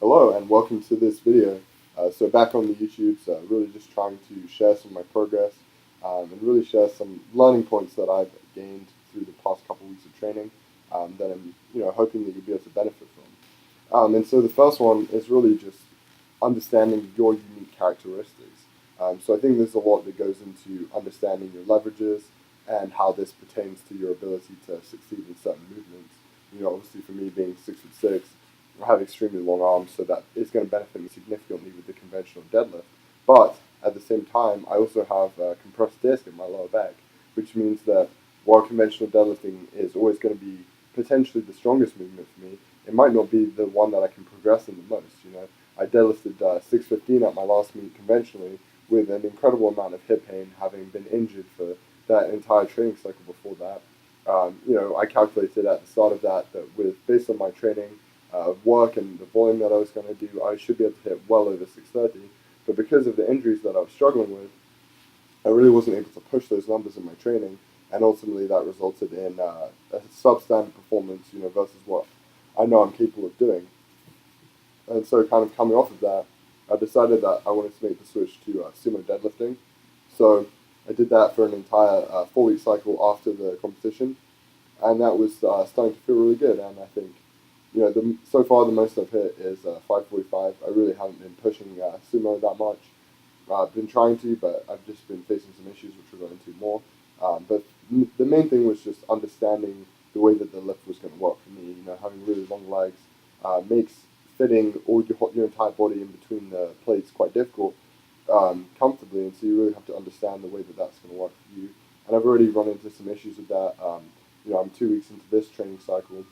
Hello and welcome to this video. So back on the YouTube, really just trying to share some of my progress and really share some learning points that I've gained through the past couple weeks of training that I'm hoping that you'll be able to benefit from. And so the first one is really just understanding your unique characteristics. So I think there's a lot that goes into understanding your leverages and how this pertains to your ability to succeed in certain movements. Obviously for me being 6'6", I have extremely long arms, so that is going to benefit me significantly with the conventional deadlift. But at the same time, I also have a compressed disc in my lower back, which means that while conventional deadlifting is always going to be potentially the strongest movement for me, it might not be the one that I can progress in the most. I deadlifted 615 at my last meet conventionally with an incredible amount of hip pain, having been injured for that entire training cycle before that. I calculated at the start of that with based on my training work and the volume that I was going to do, I should be able to hit well over 630. But because of the injuries that I was struggling with, I really wasn't able to push those numbers in my training, and ultimately that resulted in a substandard performance, versus what I know I'm capable of doing. And so, kind of coming off of that, I decided that I wanted to make the switch to sumo deadlifting. So I did that for an entire 4-week cycle after the competition, and that was starting to feel really good. And I think, so far the most I've hit is 545. I really haven't been pushing sumo that much. I've been trying to, but I've just been facing some issues, which we'll go into more. But the main thing was just understanding the way that the lift was going to work for me. Having really long legs makes fitting all your entire body in between the plates quite difficult comfortably, and so you really have to understand the way that that's going to work for you. And I've already run into some issues with that. I'm 2 weeks into this training cycle.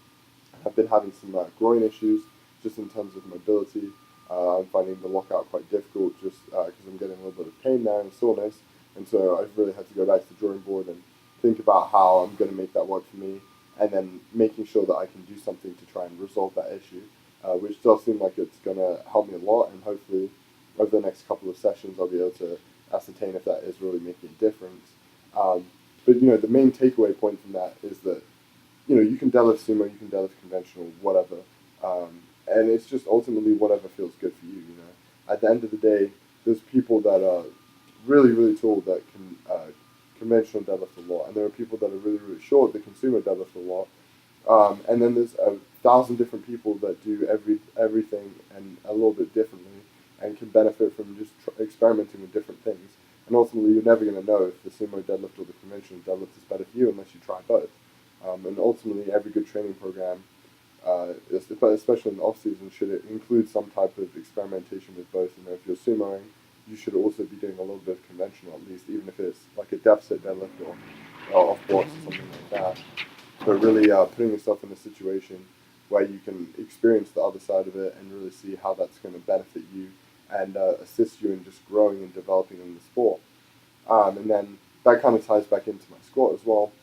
I've been having some groin issues just in terms of mobility. I'm finding the lockout quite difficult just because I'm getting a little bit of pain there and soreness. And so I've really had to go back to the drawing board and think about how I'm going to make that work for me, and then making sure that I can do something to try and resolve that issue, which does seem like it's going to help me a lot. And hopefully over the next couple of sessions I'll be able to ascertain if that is really making a difference. But the main takeaway point from that is that you can deadlift sumo, you can deadlift conventional, whatever, and it's just ultimately whatever feels good for you. At the end of the day, there's people that are really, really tall that can conventional deadlift a lot, and there are people that are really, really short that can sumo deadlift a lot, and then there's 1,000 different people that do everything and a little bit differently, and can benefit from just experimenting with different things. And ultimately, you're never going to know if the sumo deadlift or the conventional deadlift is better for you unless you try both. And ultimately, every good training program, especially in the off season, should include some type of experimentation with both. If you're sumoing, you should also be doing a little bit of conventional at least, even if it's like a deficit deadlift or off blocks or something like that. But really putting yourself in a situation where you can experience the other side of it and really see how that's going to benefit you and assist you in just growing and developing in the sport. And then that kind of ties back into my squat as well.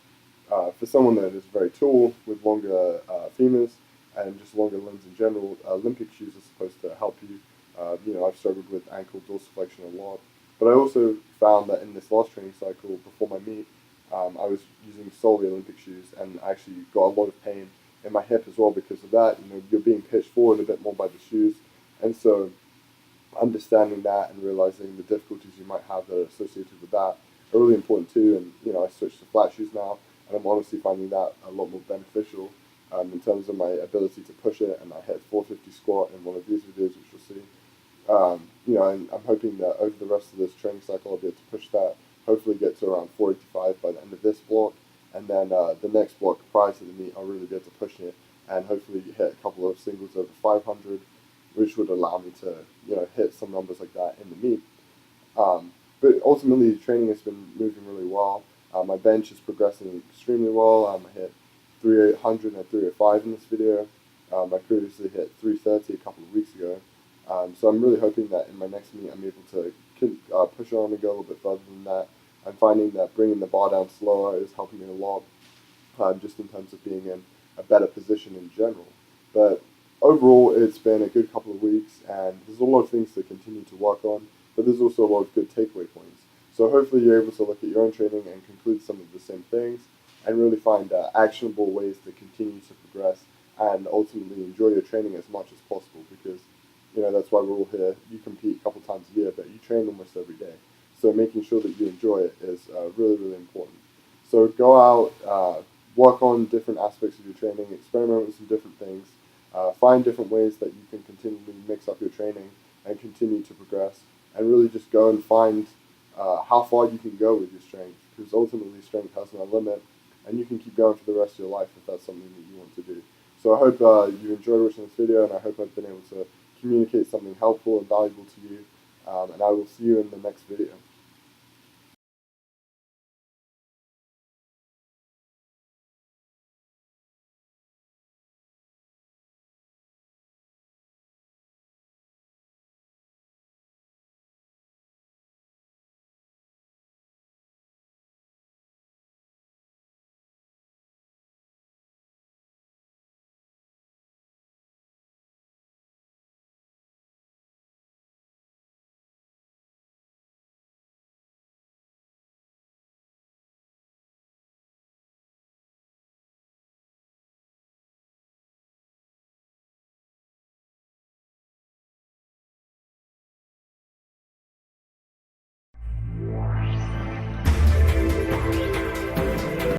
For someone that is very tall with longer femurs and just longer limbs in general, Olympic shoes are supposed to help you. I've struggled with ankle dorsiflexion a lot, but I also found that in this last training cycle before my meet, I was using solely Olympic shoes, and I actually got a lot of pain in my hip as well because of that. You're being pitched forward a bit more by the shoes, and so understanding that and realizing the difficulties you might have that are associated with that are really important too. And I switched to flat shoes now, and I'm honestly finding that a lot more beneficial in terms of my ability to push it. And I hit 450 squat in one of these videos, which you'll see. And I'm hoping that over the rest of this training cycle, I'll be able to push that. Hopefully, get to around 485 by the end of this block, and then the next block prior to the meet, I'll really be able to push it and hopefully hit a couple of singles over 500, which would allow me to hit some numbers like that in the meet. But ultimately, the training has been moving really well. My bench is progressing extremely well. I hit 300 and 305 in this video. I previously hit 330 a couple of weeks ago. So I'm really hoping that in my next meet I'm able to push on and go a little bit further than that. I'm finding that bringing the bar down slower is helping me a lot, just in terms of being in a better position in general. But overall, it's been a good couple of weeks, and there's a lot of things to continue to work on, but there's also a lot of good takeaway points. So hopefully you're able to look at your own training and conclude some of the same things, and really find actionable ways to continue to progress and ultimately enjoy your training as much as possible, because that's why we're all here. You compete a couple times a year, but you train almost every day. So making sure that you enjoy it is really, really important. So go out, work on different aspects of your training, experiment with some different things, find different ways that you can continually mix up your training and continue to progress, and really just go and find how far you can go with your strength, because ultimately strength has no limit, and you can keep going for the rest of your life if that's something that you want to do. So I hope you enjoyed watching this video, and I hope I've been able to communicate something helpful and valuable to you, and I will see you in the next video.